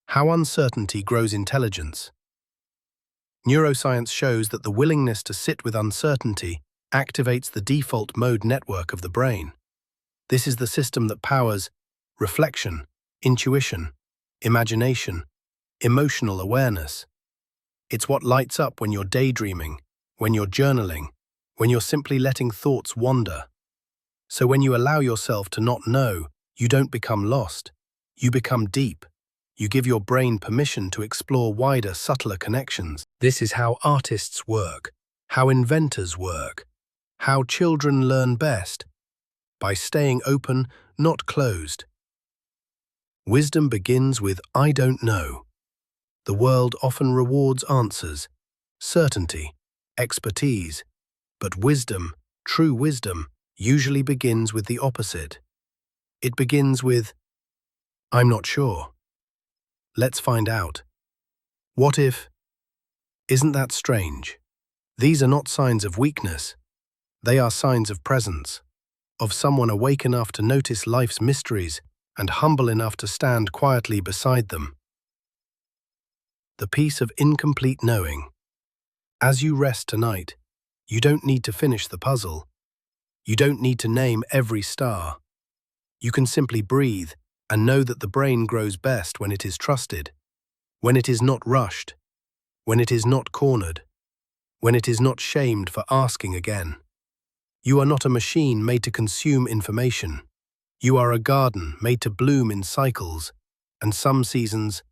How uncertainty grows intelligence. Neuroscience shows that the willingness to sit with uncertainty activates the default mode network of the brain. This is the system that powers reflection, intuition, imagination, emotional awareness. It's what lights up when you're daydreaming, when you're journaling, when you're simply letting thoughts wander. So when you allow yourself to not know, you don't become lost. You become deep. You give your brain permission to explore wider, subtler connections. This is how artists work, how inventors work, how children learn best, by staying open, not closed. Wisdom begins with "I don't know." The world often rewards answers, certainty, expertise, but wisdom, true wisdom, usually begins with the opposite. It begins with, "I'm not sure. Let's find out. What if?" Isn't that strange? These are not signs of weakness. They are signs of presence, of someone awake enough to notice life's mysteries and humble enough to stand quietly beside them. The peace of incomplete knowing. As you rest tonight, you don't need to finish the puzzle. You don't need to name every star. You can simply breathe and know that the brain grows best when it is trusted, when it is not rushed, when it is not cornered, when it is not shamed for asking again. You are not a machine made to consume information. You are a garden made to bloom in cycles, and some seasons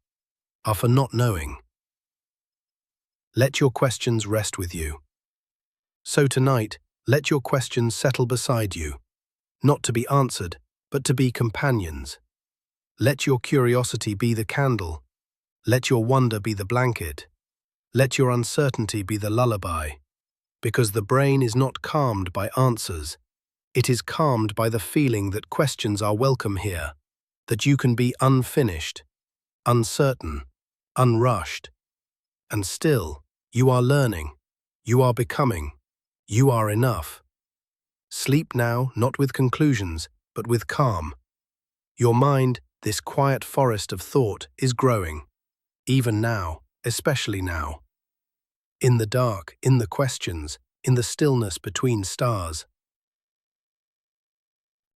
are for not knowing. Let your questions rest with you. So tonight, let your questions settle beside you, not to be answered, but to be companions. Let your curiosity be the candle. Let your wonder be the blanket. Let your uncertainty be the lullaby. because the brain is not calmed by answers. It is calmed by the feeling that questions are welcome here, that you can be unfinished, uncertain, unrushed. And still, you are learning, you are becoming, you are enough. Sleep now, not with conclusions, but with calm. Your mind, this quiet forest of thought, is growing. Even now, especially now. In the dark, in the questions, in the stillness between stars.